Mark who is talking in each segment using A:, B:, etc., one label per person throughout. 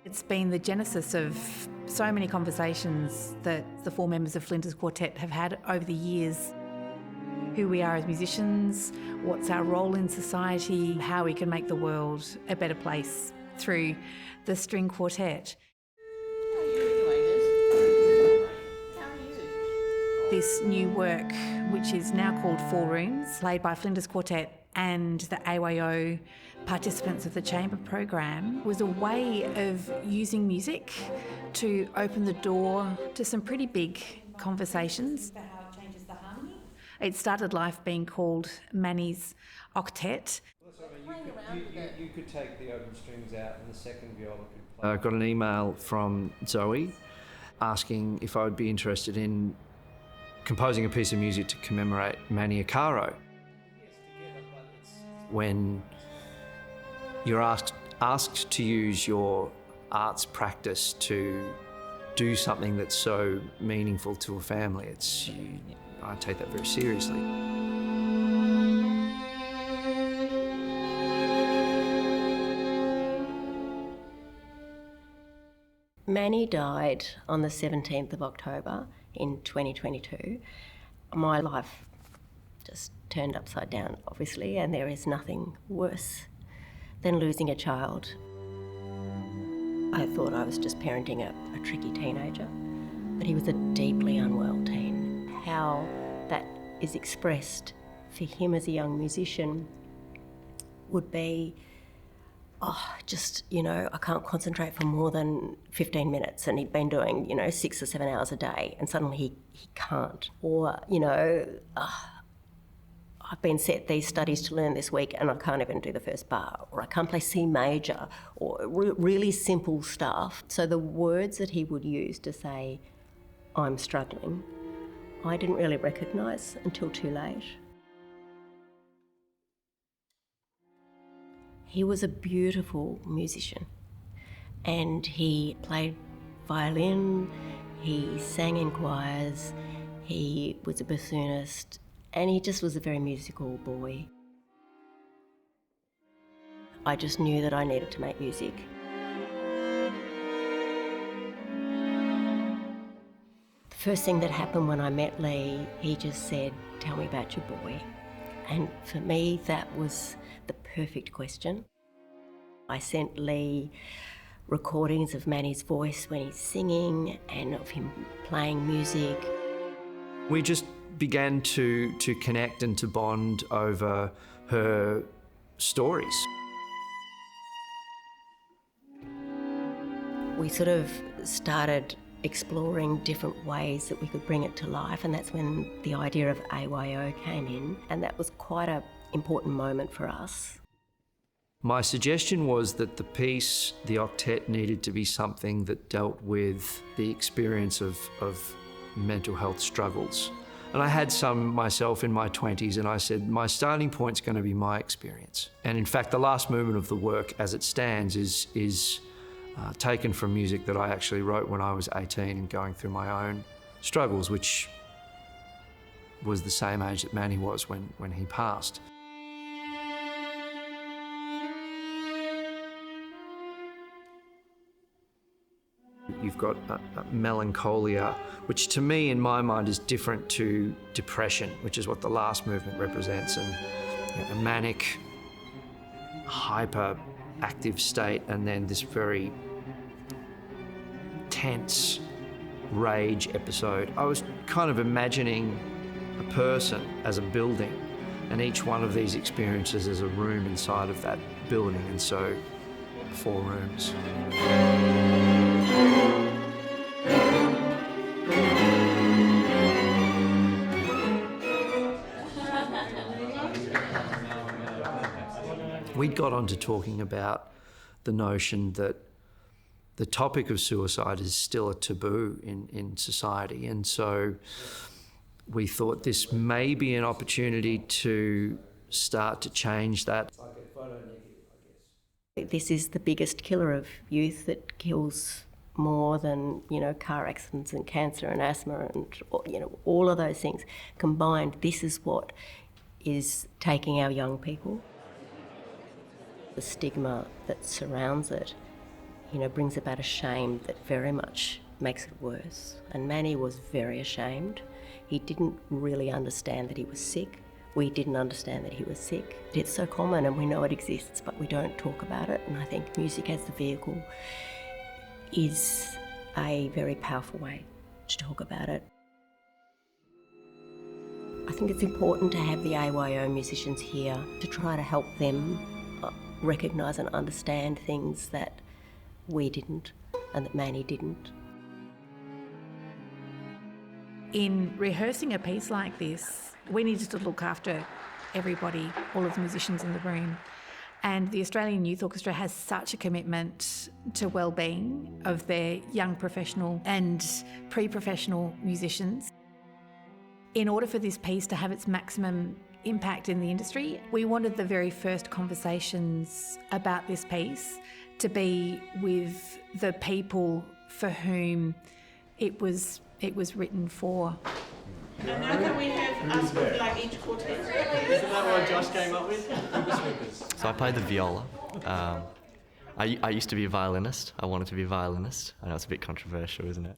A: It's been the genesis of so many conversations that the four members of Flinders Quartet have had over the years. Who we are as musicians, what's our role in society, how we can make the world a better place through the string quartet.
B: How are you doing, How are you?
A: This new work, which is now called Four Rooms, played by Flinders Quartet and the AYO participants of the chamber program, was a way of using music to open the door to some pretty big conversations about how it changes the harmony. It started life being called Manny's octet.
C: You could take the open strings out and the second viola could play. I got an email from Zoe asking if I would be interested in composing a piece of music to commemorate Manny Arcaro. When you're asked to use your arts practice to do something that's so meaningful to a family, I take that very seriously.
B: Manny died on the 17th of October in 2022. My life just turned upside down, obviously, and there is nothing worse than losing a child. I thought I was just parenting a tricky teenager, but he was a deeply unwell teen. How that is expressed for him as a young musician would be, I can't concentrate for more than 15 minutes, and he'd been doing, 6 or 7 hours a day, and suddenly he can't. Or, I've been set these studies to learn this week and I can't even do the first bar, or I can't play C major, or really simple stuff. So the words that he would use to say, I'm struggling, I didn't really recognise until too late. He was a beautiful musician, and he played violin, he sang in choirs, he was a bassoonist, and he just was a very musical boy. I just knew that I needed to make music. The first thing that happened when I met Lee, he just said, "Tell me about your boy." And for me, that was the perfect question. I sent Lee recordings of Manny's voice when he's singing and of him playing music.
C: We just began to connect and to bond over her stories.
B: We sort of started exploring different ways that we could bring it to life, and that's when the idea of AYO came in, and that was quite an important moment for us.
C: My suggestion was that the piece, the octet, needed to be something that dealt with the experience of mental health struggles. And I had some myself in my 20s, and I said, my starting point's going to be my experience. And in fact, the last movement of the work as it stands is taken from music that I actually wrote when I was 18 and going through my own struggles, which was the same age that Manny was when he passed. You've got melancholia, which to me, in my mind, is different to depression, which is what the last movement represents, and a manic, hyper-active state, and then this very tense rage episode. I was kind of imagining a person as a building, and each one of these experiences is a room inside of that building, and so 4 rooms. We got on to talking about the notion that the topic of suicide is still a taboo in society, and so we thought this may be an opportunity to start to change that.
B: This is the biggest killer of youth. That kills more than, car accidents and cancer and asthma and, all of those things combined. This is what is taking our young people. The stigma that surrounds it brings about a shame that very much makes it worse. And Manny was very ashamed. He didn't really understand that he was sick. We didn't understand that he was sick. It's so common and we know it exists, but we don't talk about it. And I think music as the vehicle is a very powerful way to talk about it. I think it's important to have the AYO musicians here to try to help them recognise and understand things that we didn't and that Manny didn't.
A: In rehearsing a piece like this, we needed to look after everybody, all of the musicians in the room. And the Australian Youth Orchestra has such a commitment to wellbeing of their young professional and pre-professional musicians. In order for this piece to have its maximum impact in the industry, we wanted the very first conversations about this piece to be with the people for whom it was written for.
D: And now can we have us with like each quartet?
E: Isn't that what Josh came up with?
F: So I played the viola. I used to be a violinist. I wanted to be a violinist. I know it's a bit controversial, isn't it?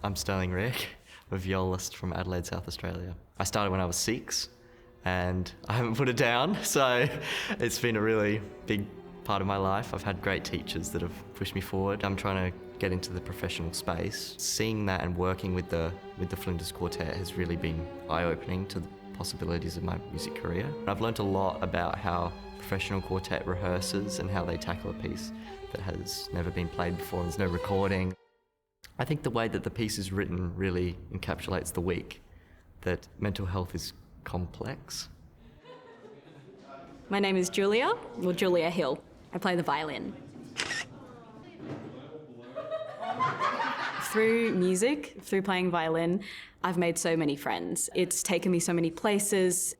F: I'm Sterling Rick. I'm a violist from Adelaide, South Australia. I started when I was 6 and I haven't put it down, so it's been a really big part of my life. I've had great teachers that have pushed me forward. I'm trying to get into the professional space. Seeing that and working with the Flinders Quartet has really been eye-opening to the possibilities of my music career. I've learnt a lot about how professional quartet rehearses and how they tackle a piece that has never been played before. There's no recording. I think the way that the piece is written really encapsulates the week, that mental health is complex.
G: My name is Julia Hill. I play the violin. Through music, through playing violin, I've made so many friends. It's taken me so many places.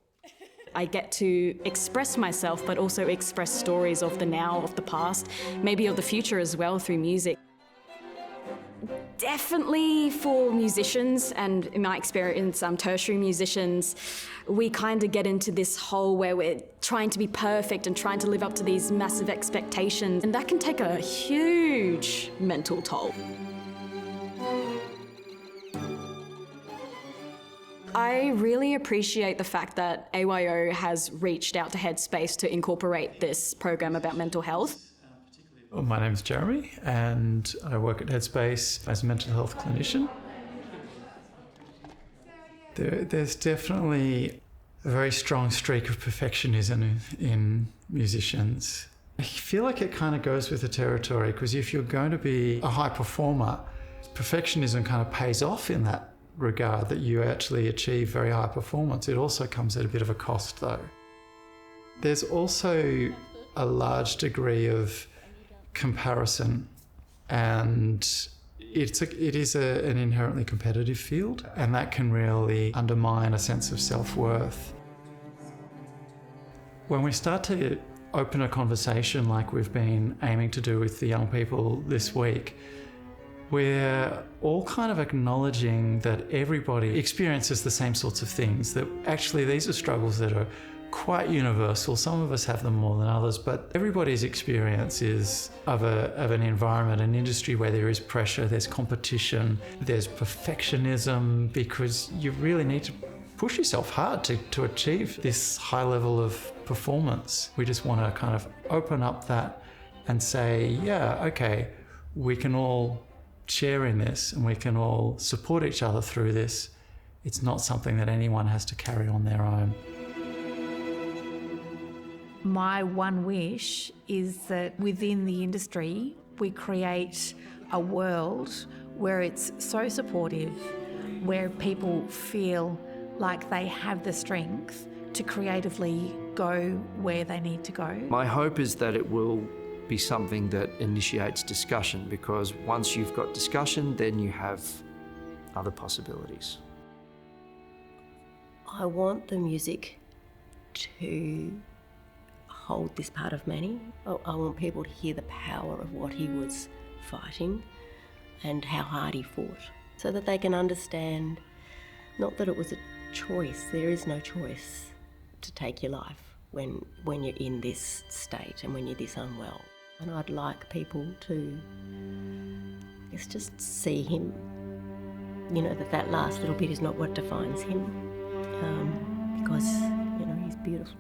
G: I get to express myself, but also express stories of the now, of the past, maybe of the future as well through music. Definitely for musicians, and in my experience, tertiary musicians, we kind of get into this hole where we're trying to be perfect and trying to live up to these massive expectations, and that can take a huge mental toll. I really appreciate the fact that AYO has reached out to Headspace to incorporate this program about mental health.
H: Well, my name's Jeremy and I work at Headspace as a mental health clinician. There's definitely a very strong streak of perfectionism in musicians. I feel like it kind of goes with the territory, because if you're going to be a high performer, perfectionism kind of pays off in that regard, that you actually achieve very high performance. It also comes at a bit of a cost though. There's also a large degree of comparison, and it is an inherently competitive field, and that can really undermine a sense of self-worth. When we start to open a conversation like we've been aiming to do with the young people this week, we're all kind of acknowledging that everybody experiences the same sorts of things, that actually these are struggles that are quite universal. Some of us have them more than others, but everybody's experience is of an environment, an industry where there is pressure, there's competition, there's perfectionism, because you really need to push yourself hard to achieve this high level of performance. We just want to kind of open up that and say, yeah, okay, we can all share in this and we can all support each other through this. It's not something that anyone has to carry on their own.
A: My one wish is that within the industry, we create a world where it's so supportive, where people feel like they have the strength to creatively go where they need to go.
C: My hope is that it will be something that initiates discussion, because once you've got discussion, then you have other possibilities.
B: I want the music to hold this part of Manny. I want people to hear the power of what he was fighting and how hard he fought, so that they can understand not that it was a choice. There is no choice to take your life when you're in this state and when you're this unwell. And I'd like people to, I guess, just see him, you know, that last little bit is not what defines him, because, you know, he's beautiful.